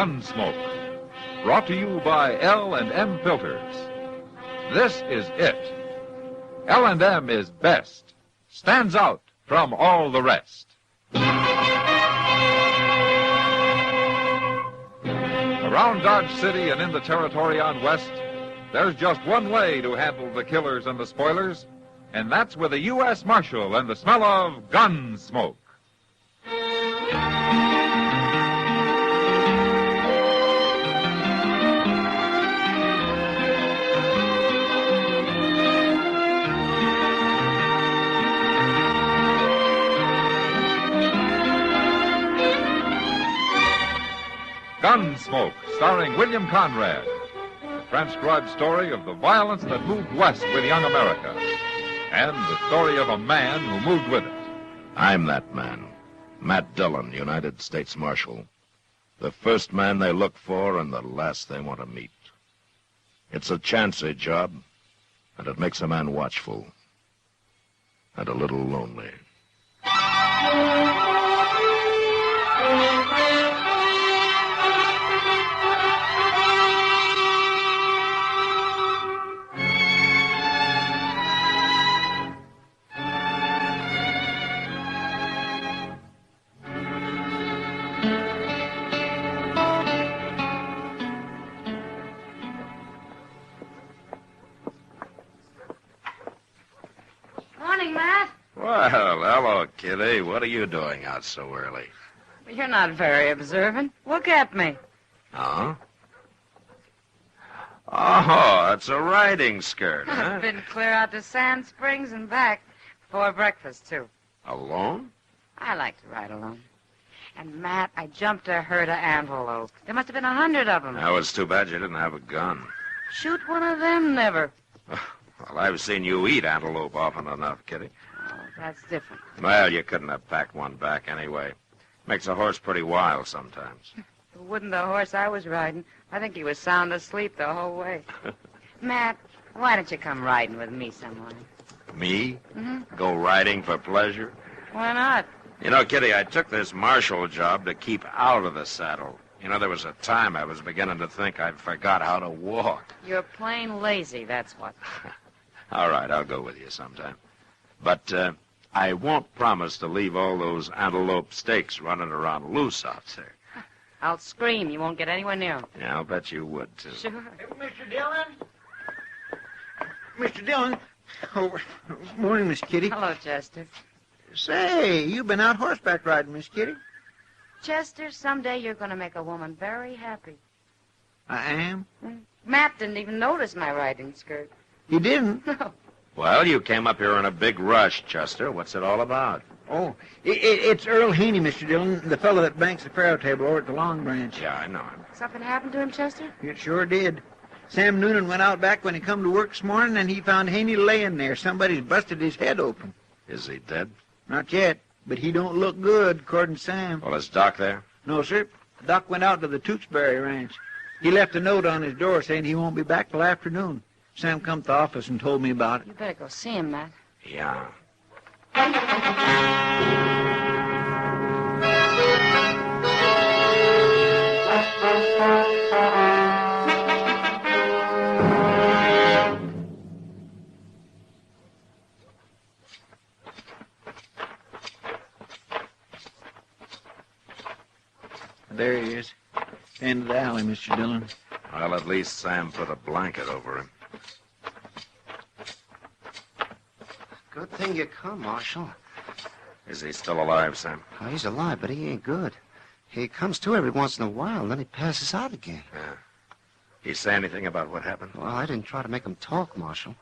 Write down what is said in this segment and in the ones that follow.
Gunsmoke. Brought to you by L&M Filters. This is it. L&M is best. Stands out from all the rest. Around Dodge City and in the territory on West, there's just one way to handle the killers and the spoilers, and that's with a U.S. Marshal and the smell of Gunsmoke. Gunsmoke, starring William Conrad. A transcribed story of the violence that moved west with young America. And the story of a man who moved with it. I'm that man. Matt Dillon, United States Marshal. The first man they look for and the last they want to meet. It's a chancy job, and it makes a man watchful. And a little lonely. Morning, Matt. Well, hello, Kitty. What are you doing out so early? You're not very observant. Look at me. Huh? Oh, it's a riding skirt, huh? I've been clear out to Sand Springs and back before breakfast, too. Alone? I like to ride alone. And, Matt, I jumped a herd of antelope. There must have been 100 of them. That was too bad you didn't have a gun. Shoot one of them, never. Well, I've seen you eat antelope often enough, Kitty. Oh, that's different. Well, you couldn't have packed one back anyway. Makes a horse pretty wild sometimes. It wouldn't the horse I was riding. I think he was sound asleep the whole way. Matt, why don't you come riding with me someone? Me? Mm-hmm. Go riding for pleasure? Why not? You know, Kitty, I took this marshal job to keep out of the saddle. You know, there was a time I was beginning to think I forgot how to walk. You're plain lazy, that's what. All right, I'll go with you sometime. But I won't promise to leave all those antelope steaks running around loose out there. I'll scream. You won't get anywhere near them. Yeah, I'll bet you would, too. Sure. Mr. Dillon? Mr. Dillon? Oh, morning, Miss Kitty. Hello, Chester. Say, you've been out horseback riding, Miss Kitty. Chester, someday you're going to make a woman very happy. I am? Matt didn't even notice my riding skirt. You didn't? No. Well, you came up here in a big rush, Chester. What's it all about? Oh, it's Earl Haney, Mr. Dillon, the fellow that banks the faro table over at the Long Branch. Yeah, I know him. Something happened to him, Chester? It sure did. Sam Noonan went out back when he come to work this morning, and he found Haney laying there. Somebody's busted his head open. Is he dead? Not yet, but he don't look good, according to Sam. Well, is Doc there? No, sir. Doc went out to the Tewksbury Ranch. He left a note on his door saying he won't be back till afternoon. Sam come to the office and told me about it. You better go see him, Matt. Yeah. There he is. End of the alley, Mr. Dillon. Well, at least Sam put a blanket over him. Good thing you come, Marshal. Is he still alive, Sam? Oh, he's alive, but he ain't good. He comes to every once in a while, and then he passes out again. Yeah. He say anything about what happened? Well, I didn't try to make him talk, Marshal.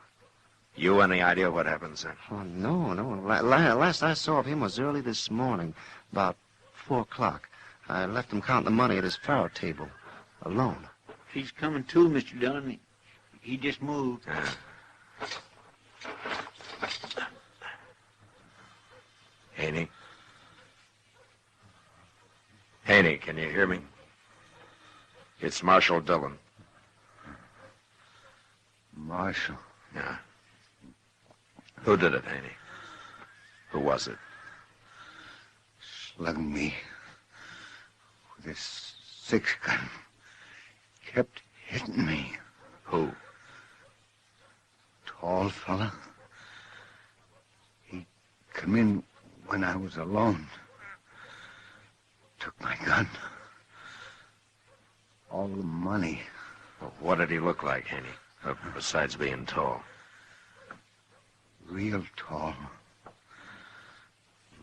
You any idea what happened, Sam? Oh, no. Last I saw of him was early this morning, about 4 o'clock. I left him counting the money at his faro table, alone. He's coming to, Mr. Dillon. He just moved. Haney? Haney, can you hear me? It's Marshal Dillon. Marshal? Yeah. Who did it, Haney? Who was it? Slugged me with this six gun kept hitting me. Who? Tall fella. He come in when I was alone. Took my gun. All the money. Well, what did he look like, Haney? Besides being tall. Real tall.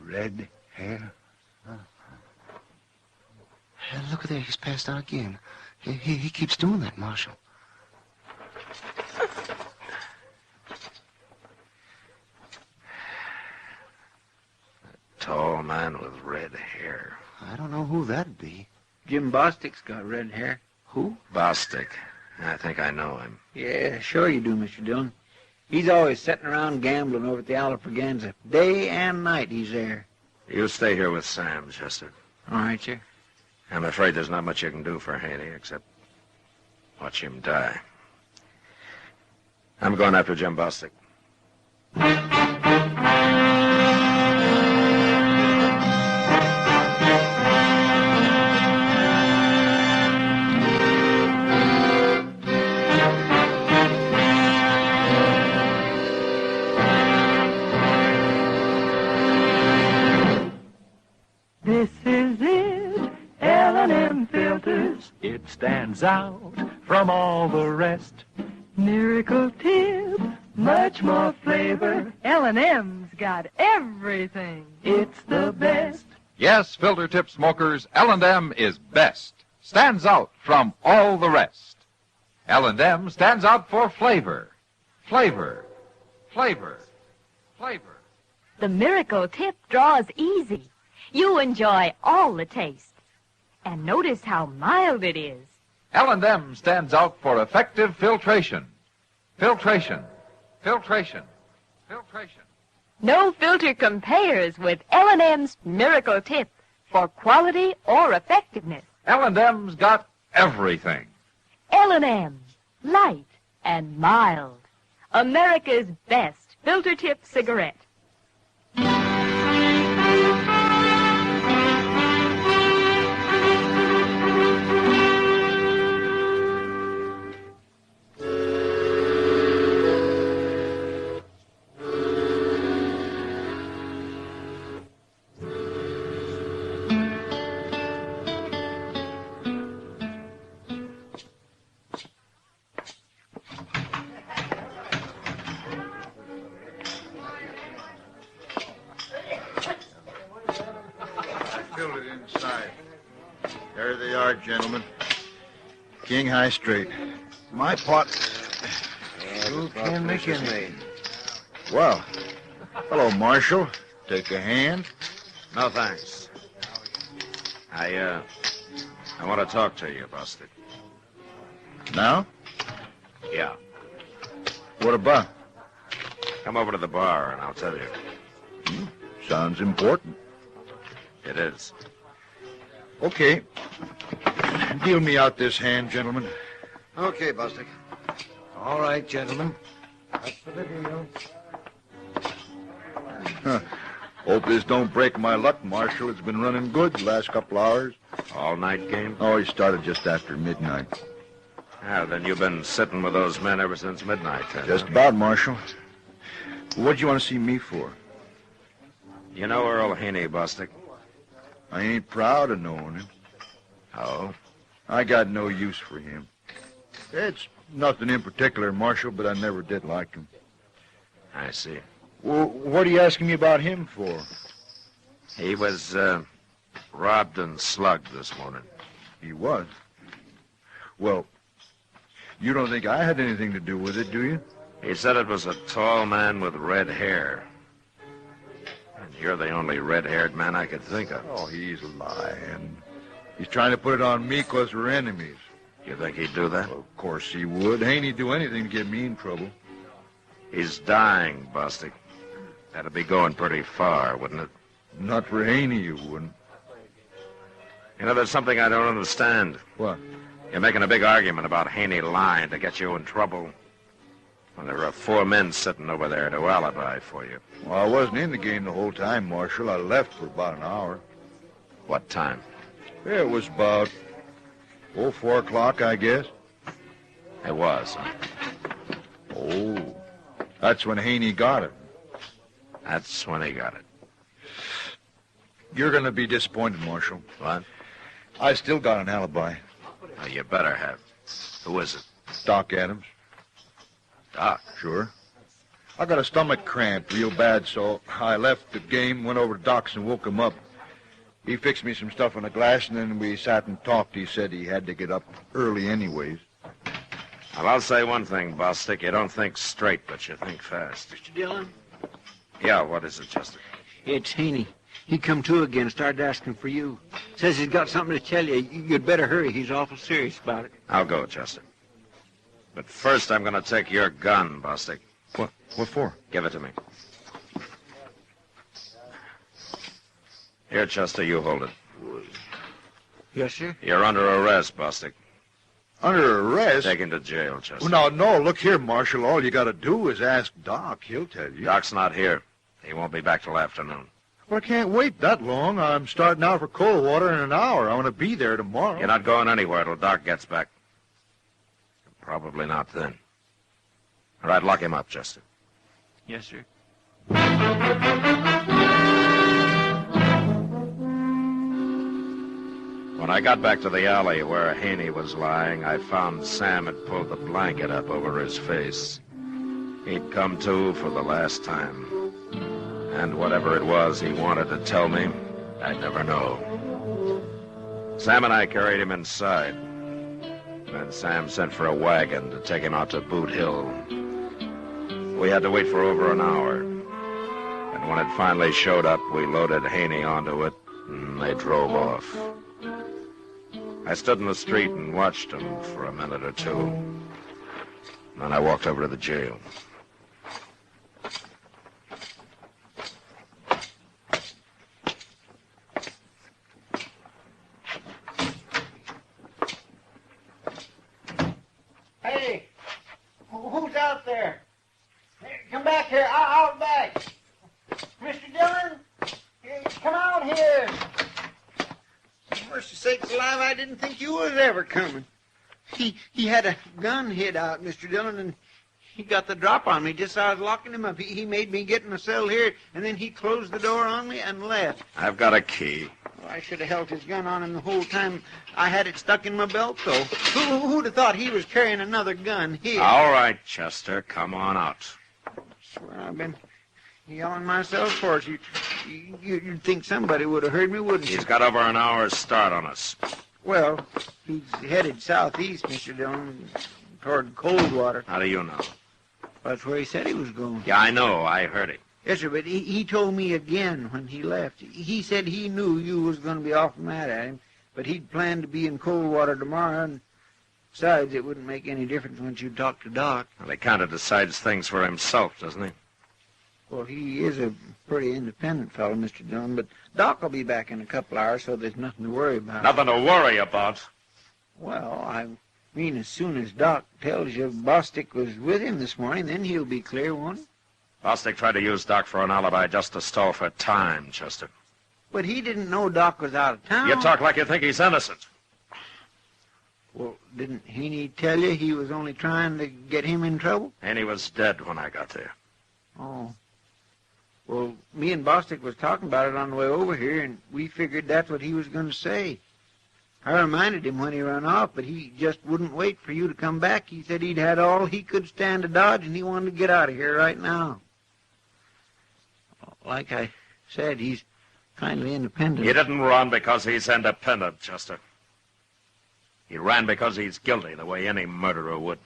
Red hair. Hey, look at there. He's passed out again. He keeps doing that, Marshal. A tall man with red hair. I don't know who that'd be. Jim Bostic's got red hair. Who? Bostic. I think I know him. Yeah, sure you do, Mr. Dillon. He's always sitting around gambling over at the Alfraganza. Day and night he's there. You stay here with Sam, Chester. All right, sir. I'm afraid there's not much you can do for Haney except watch him die. I'm going after Jim Bostic. This is it, L&M Filters. It stands out from all the rest. Miracle Tip, much more flavor. L&M's got everything. It's the best. Yes, filter tip smokers, L&M is best. Stands out from all the rest. L&M stands out for flavor. Flavor. Flavor. Flavor. The Miracle Tip draws easy. You enjoy all the tastes. And notice how mild it is. L&M stands out for effective filtration. Filtration. Filtration. Filtration. No filter compares with L&M's Miracle Tip for quality or effectiveness. L&M's got everything. L&M, light and mild. America's best filter tip cigarette. Filled it inside. There they are, gentlemen. King High Straight. My pot. Who can make it? Well, hello, Marshal. Take a hand. No, thanks. I want to talk to you, Bostic. Now? Yeah. What about? Come over to the bar and I'll tell you. Sounds important. It is. Okay. Deal me out this hand, gentlemen. Okay, Bostic. All right, gentlemen. That's for the deal. Hope this don't break my luck, Marshal. It's been running good the last couple hours. All-night game? Oh, he started just after midnight. Then you've been sitting with those men ever since midnight, then. Just about, Marshal. What'd you want to see me for? You know Earl Haney, Bostic? I ain't proud of knowing him. Oh? I got no use for him. It's nothing in particular, Marshal, but I never did like him. I see. Well, what are you asking me about him for? He was, robbed and slugged this morning. He was? Well, you don't think I had anything to do with it, do you? He said it was a tall man with red hair. And you're the only red-haired man I could think of. Oh, he's lying. He's trying to put it on me because we're enemies. You think he'd do that? Well, of course he would. Ain't he do anything to get me in trouble? He's dying, Bostic. That'd be going pretty far, wouldn't it? Not for Haney, you wouldn't. You know, there's something I don't understand. What? You're making a big argument about Haney lying to get you in trouble. When there are 4 men sitting over there to alibi for you. Well, I wasn't in the game the whole time, Marshal. I left for about an hour. What time? It was about Oh, 4 o'clock, I guess. It was, huh? Oh, that's when Haney got it. That's when he got it. You're going to be disappointed, Marshal. What? I still got an alibi. Well, you better have. Who is it? Doc Adams. Doc. Sure. I got a stomach cramp real bad, so I left the game, went over to Doc's and woke him up. He fixed me some stuff in a glass, and then we sat and talked. He said he had to get up early anyways. Well, I'll say one thing, Bostic. You don't think straight, but you think fast. Mr. Dillon? Yeah, what is it, Chester? It's Haney. He come to again, started asking for you. Says he's got something to tell you. You'd better hurry. He's awful serious about it. I'll go, Chester. But first, I'm going to take your gun, Bostic. What for? Give it to me. Here, Chester, you hold it. Yes, sir? You're under arrest, Bostic. Under arrest? Taken to jail, Chester. Well, no, look here, Marshal. All you got to do is ask Doc. He'll tell you. Doc's not here. He won't be back till afternoon. Well, I can't wait that long. I'm starting out for Coldwater in an hour. I want to be there tomorrow. You're not going anywhere till Doc gets back. Probably not then. All right, lock him up, Chester. Yes, sir. When I got back to the alley where Haney was lying, I found Sam had pulled the blanket up over his face. He'd come to for the last time. And whatever it was he wanted to tell me, I'd never know. Sam and I carried him inside. Then Sam sent for a wagon to take him out to Boot Hill. We had to wait for over an hour. And when it finally showed up, we loaded Haney onto it, and they drove off. I stood in the street and watched them for a minute or two. Then I walked over to the jail. Hey, who's out there? Hey, come back here. I'll be back. Mr. Dillon, hey, come out here. Mercy sakes alive, I didn't think you was ever coming. He had a gun hid out, Mr. Dillon, and he got the drop on me just as I was locking him up. He made me get in the cell here, and then he closed the door on me and left. I've got a key. Well, I should have held his gun on him the whole time. I had it stuck in my belt, though. Who'd have thought he was carrying another gun here? All right, Chester, come on out. I swear I've been yelling myself for it. You'd think somebody would have heard me, wouldn't you? He's got over an hour's start on us. Well, he's headed southeast, Mr. Dillon, toward Coldwater. How do you know? That's where he said he was going. Yeah, I know. I heard him. Yes, sir, but he told me again when he left. He said he knew you was going to be awful mad at him, but he'd planned to be in Coldwater tomorrow, and besides, it wouldn't make any difference once you talk to Doc. Well, he kind of decides things for himself, doesn't he? Well, he is a pretty independent fellow, Mr. Dillon, but Doc will be back in a couple hours, so there's nothing to worry about. Nothing to worry about. Well, I mean, as soon as Doc tells you Bostic was with him this morning, then he'll be clear, won't he? Bostic tried to use Doc for an alibi just to stall for time, Chester. But he didn't know Doc was out of town. You talk like you think he's innocent. Well, didn't Haney tell you he was only trying to get him in trouble? And he was dead when I got there. Oh. Well, me and Bostic was talking about it on the way over here, and we figured that's what he was going to say. I reminded him when he ran off, but he just wouldn't wait for you to come back. He said he'd had all he could stand to dodge, and he wanted to get out of here right now. Like I said, he's kind of independent. He didn't run because he's independent, Chester. He ran because he's guilty, the way any murderer would.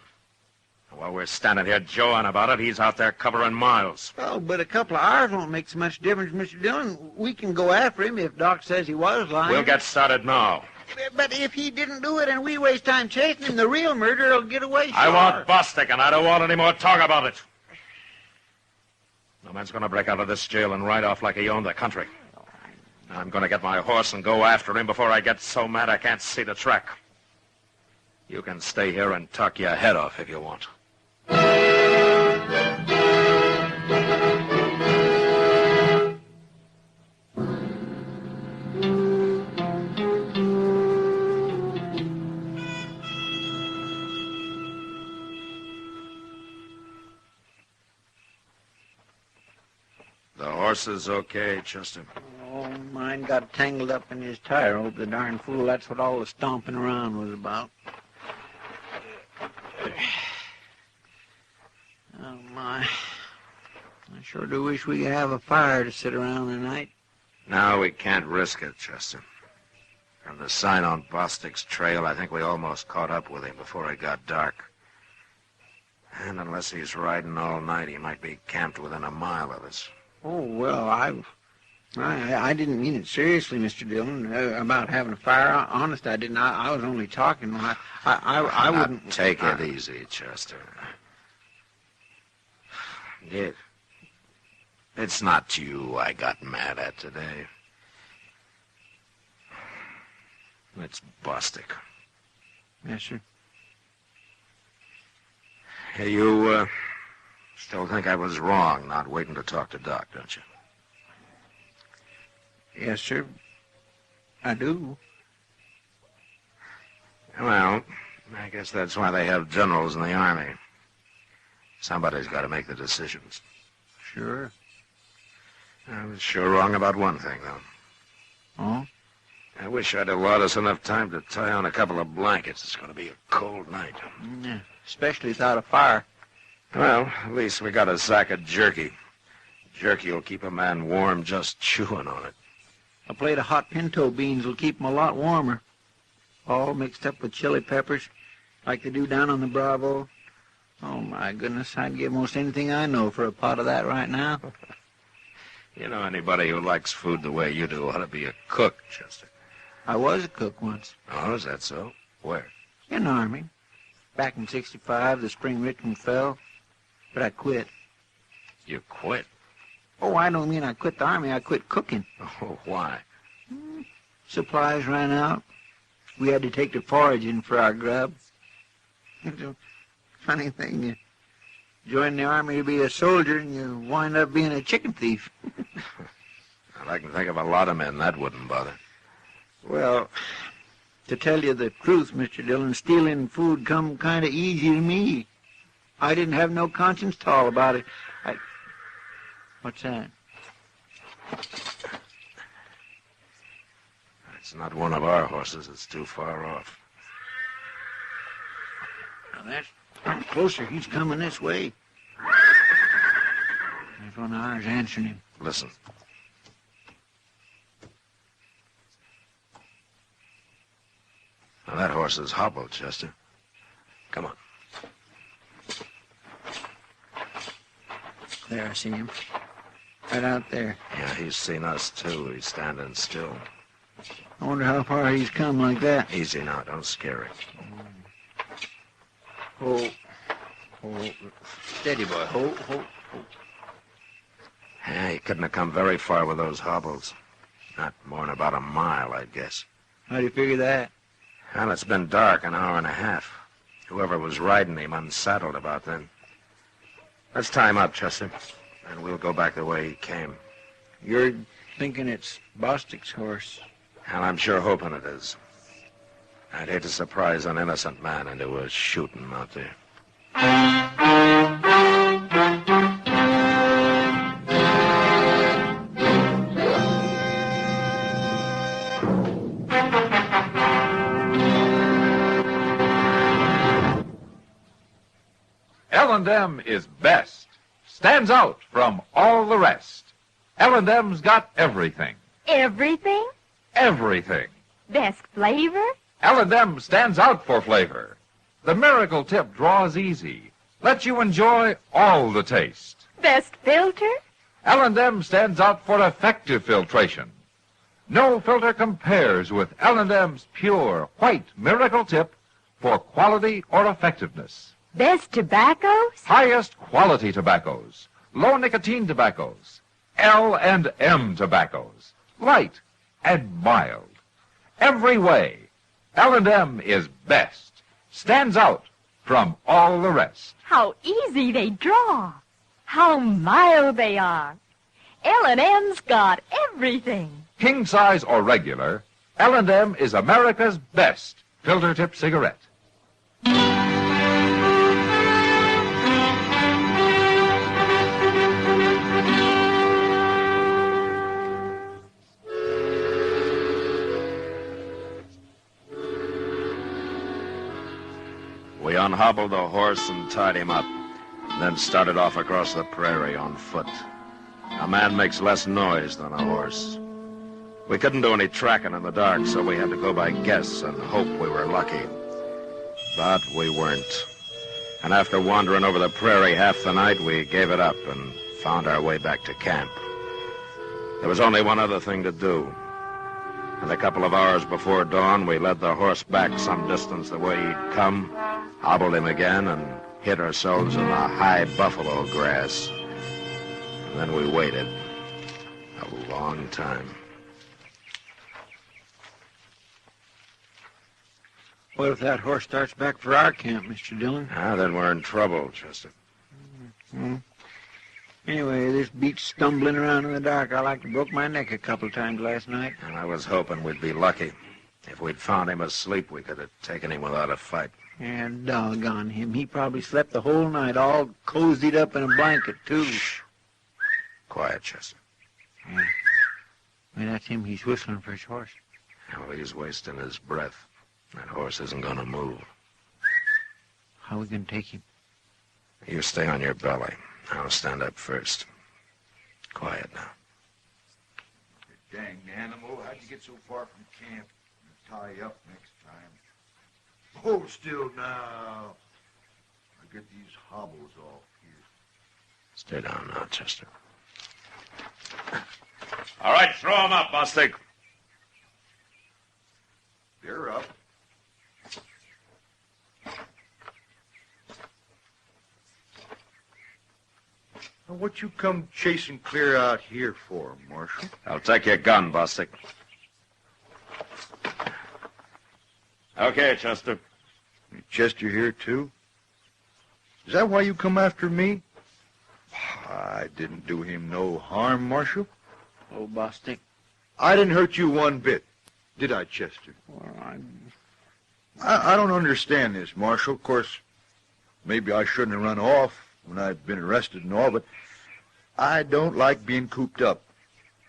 And while we're standing here jawing about it, he's out there covering miles. Well, but a couple of hours won't make so much difference, Mr. Dillon. We can go after him if Doc says he was lying. We'll get started now. But if he didn't do it and we waste time chasing him, the real murderer will get away. Sure. I want Bostic, and I don't want any more talk about it. No man's going to break out of this jail and ride off like he owned the country. I'm going to get my horse and go after him before I get so mad I can't see the track. You can stay here and talk your head off if you want. The horse is okay, Chester? Oh, mine got tangled up in his tire rope, the darn fool. That's what all the stomping around was about. Oh, my. I sure do wish we could have a fire to sit around tonight. No, we can't risk it, Chester. From the sign on Bostic's trail, I think we almost caught up with him before it got dark. And unless he's riding all night, he might be camped within a mile of us. Oh, well, I didn't mean it seriously, Mr. Dillon, about having a fire. Honest, I didn't. I was only talking. I wouldn't... Now, take it easy, Chester. It's not you I got mad at today. It's Bostic. Yes, sir. Hey, you, still think I was wrong not waiting to talk to Doc, don't you? Yes, sir. I do. Well, I guess that's why they have generals in the Army. Somebody's got to make the decisions. Sure. I was sure wrong about one thing, though. Oh? I wish I'd allowed us enough time to tie on a couple of blankets. It's going to be a cold night. Yeah, especially without a fire. Well, at least we got a sack of jerky. Jerky will keep a man warm just chewing on it. A plate of hot pinto beans will keep 'em a lot warmer. All mixed up with chili peppers, like they do down on the Bravo. Oh, my goodness, I'd give most anything I know for a pot of that right now. You know, anybody who likes food the way you do ought to be a cook, Chester. I was a cook once. Oh, is that so? Where? In the Army. Back in '65, the spring Richmond fell. But I quit. You quit? Oh, I don't mean I quit the Army. I quit cooking. Oh, why? Supplies ran out. We had to take to foraging for our grub. It's a funny thing. You join the Army to be a soldier, and you wind up being a chicken thief. Well, I can think of a lot of men that wouldn't bother. Well, to tell you the truth, Mr. Dillon, stealing food come kind of easy to me. I didn't have no conscience at all about it. What's that? It's not one of our horses. It's too far off. Now that's closer. He's coming this way. There's one of ours answering him. Listen. Now, that horse is hobbled, Chester. Come on. There, I see him. Right out there. Yeah, he's seen us, too. He's standing still. I wonder how far he's come like that. Easy now. Don't scare him. Oh. Steady, boy. Hold. Yeah, he couldn't have come very far with those hobbles. Not more than about a mile, I'd guess. How do you figure that? Well, it's been dark an hour and a half. Whoever was riding him unsaddled about then. Let's tie him up, Chester, and we'll go back the way he came. You're thinking it's Bostic's horse. And I'm sure hoping it is. I'd hate to surprise an innocent man into a shooting out there. L&M is best. Stands out from all the rest. L&M's got everything. Everything? Everything. Best flavor? L&M stands out for flavor. The miracle tip draws easy. Lets you enjoy all the taste. Best filter? L&M stands out for effective filtration. No filter compares with L&M's pure white miracle tip for quality or effectiveness. Best tobaccos? Highest quality tobaccos. Low nicotine tobaccos. L&M tobaccos. Light and mild. Every way, L&M is best. Stands out from all the rest. How easy they draw. How mild they are. L&M's got everything. King size or regular, L&M is America's best filter tip cigarette. unhobbled the horse and tied him up, then started off across the prairie on foot. A man makes less noise than a horse. We couldn't do any tracking in the dark, so we had to go by guess and hope we were lucky. But we weren't. And after wandering over the prairie half the night, we gave it up and found our way back to camp. There was only one other thing to do. And a couple of hours before dawn, we led the horse back some distance the way he'd come, hobbled him again, and hid ourselves in the high buffalo grass. And then we waited a long time. What if that horse starts back for our camp, Mr. Dillon? Then we're in trouble, Chester. Mm-hmm. Anyway, this beats stumbling around in the dark. I like to broke my neck a couple of times last night. And I was hoping we'd be lucky. If we'd found him asleep, we could have taken him without a fight. And doggone him. He probably slept the whole night, all cozied up in a blanket, too. Shh. Quiet, Chester. Yeah. Well, that's him. He's whistling for his horse. Well, he's wasting his breath. That horse isn't going to move. How are we going to take him? You stay on your belly. I'll stand up first. Quiet now. You dang animal, how'd you get so far from camp? I'll tie you up next time. Hold still now. I'll get these hobbles off here. Stay down now, Chester. All right, throw him up, Bostic. They're up. Now, what you come chasing clear out here for, Marshal? I'll take your gun, Bostic. Okay, Chester. Chester here, too? Is that why you come after me? I didn't do him no harm, Marshal. Oh, Bostic. I didn't hurt you one bit, did I, Chester? Well, I don't understand this, Marshal. Of course, maybe I shouldn't have run off when I'd been arrested and all, but I don't like being cooped up.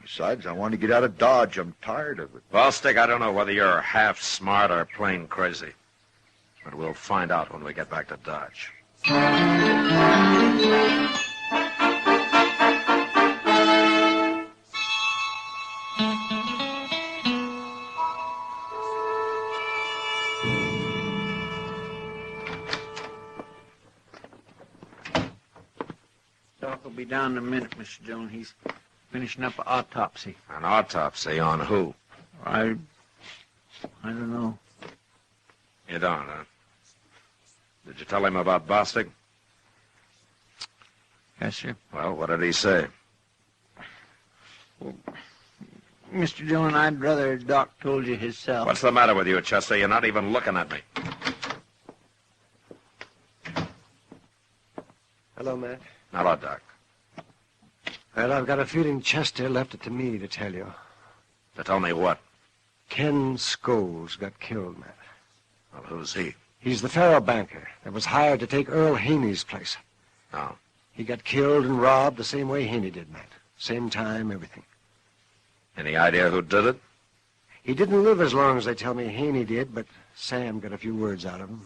Besides, I want to get out of Dodge. I'm tired of it. Bostic, I don't know whether you're half smart or plain crazy. But we'll find out when we get back to Dodge. Doc will be down in a minute, Mr. Dillon. He's finishing up an autopsy. An autopsy on who? I don't know. You don't, huh? Did you tell him about Bostic? Yes, sir. Well, what did he say? Well, Mr. Dillon, I'd rather Doc told you himself. What's the matter with you, Chester? You're not even looking at me. Hello, Matt. Hello, Doc. Well, I've got a feeling Chester left it to me to tell you. To tell me what? Ken Scholes got killed, Matt. Well, who's he? He's the faro banker that was hired to take Earl Haney's place. Oh. He got killed and robbed the same way Haney did, Matt. Same time, everything. Any idea who did it? He didn't live as long as they tell me Haney did, but Sam got a few words out of him.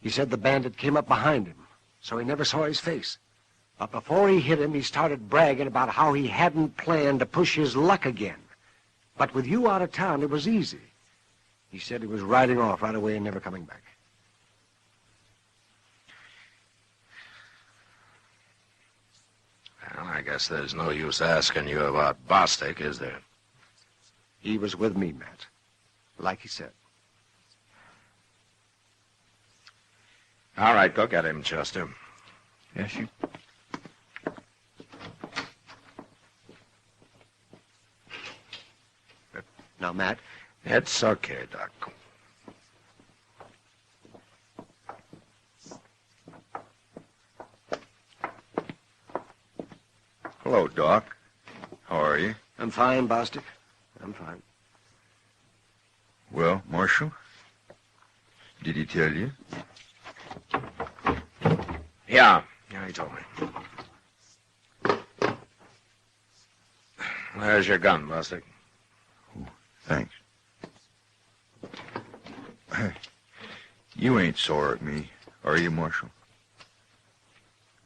He said the bandit came up behind him, so he never saw his face. But before he hit him, he started bragging about how he hadn't planned to push his luck again. But with you out of town, it was easy. He said he was riding off right away and never coming back. Well, I guess there's no use asking you about Bostic, is there? He was with me, Matt, like he said. All right, go get him, Chester. Yes, sir. Now, Matt, It's okay, Doc. Hello, Doc. How are you? I'm fine, Bostic. I'm fine. Well, Marshal, did he tell you? Yeah, he told me. There's your gun, Bostic. Thanks. You ain't sore at me, Are you, Marshal?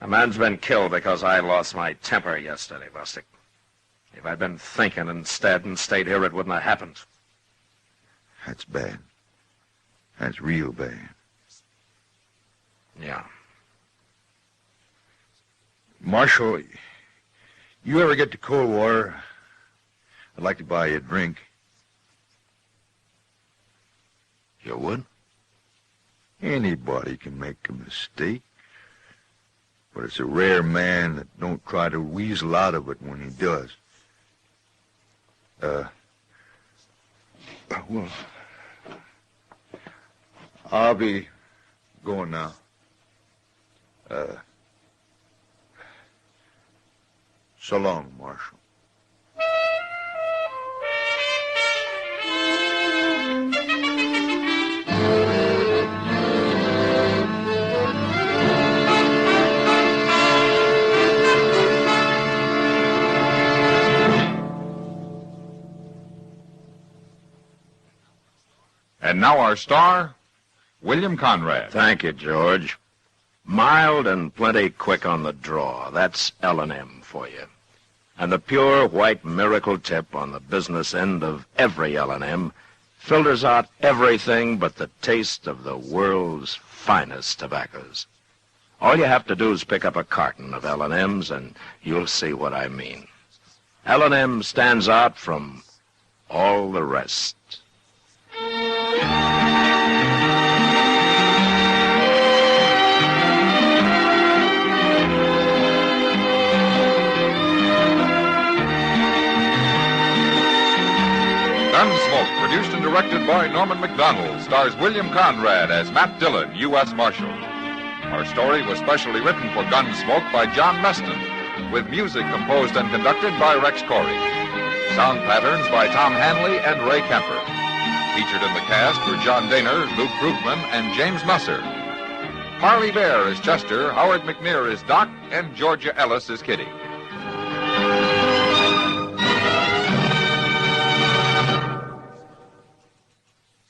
A man's been killed because I lost my temper yesterday, Bostic. If I'd been thinking instead and stayed here, it wouldn't have happened. That's bad. That's real bad. Yeah. Marshal, you ever get to Coldwater, I'd like to buy you a drink. You would? Anybody can make a mistake. But it's a rare man that don't try to weasel out of it when he does. Well, I'll be going now. So long, Marshal. And now our star, William Conrad. Thank you, George. Mild and plenty quick on the draw. That's L&M for you. And the pure white miracle tip on the business end of every L&M filters out everything but the taste of the world's finest tobaccos. All you have to do is pick up a carton of L&M's and you'll see what I mean. L&M stands out from all the rest. Gunsmoke, produced and directed by Norman McDonald, stars William Conrad as Matt Dillon, U.S. Marshal. Our story was specially written for Gunsmoke by John Meston, with music composed and conducted by Rex Corey. Sound patterns by Tom Hanley and Ray Kemper. Featured in the cast were John Daner, Luke Krugman, and James Musser. Harley Bear is Chester, Howard McNear is Doc, and Georgia Ellis is Kitty.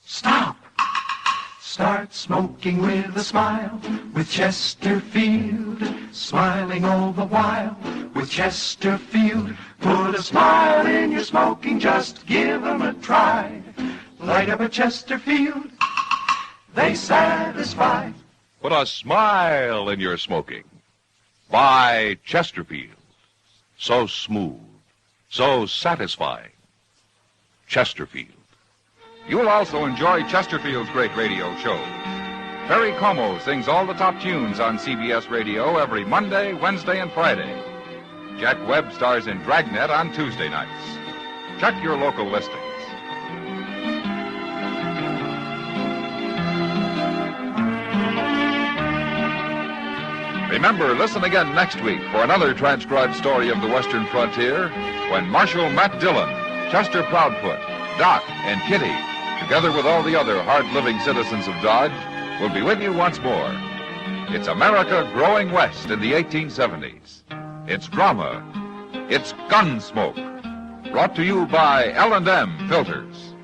Stop. Start smoking with a smile, with Chesterfield, smiling all the while, with Chesterfield. Put a smile in your smoking, just give 'em a try. Light up a Chesterfield, they satisfy. Put a smile in your smoking. Buy Chesterfield. So smooth, so satisfying. Chesterfield. You'll also enjoy Chesterfield's great radio shows. Perry Como sings all the top tunes on CBS Radio every Monday, Wednesday, and Friday. Jack Webb stars in Dragnet on Tuesday nights. Check your local listings. Remember, listen again next week for another transcribed story of the Western frontier when Marshal Matt Dillon, Chester Proudfoot, Doc, and Kitty, together with all the other hard-living citizens of Dodge, will be with you once more. It's America growing west in the 1870s. It's drama. It's Gunsmoke. Brought to you by L&M Filters.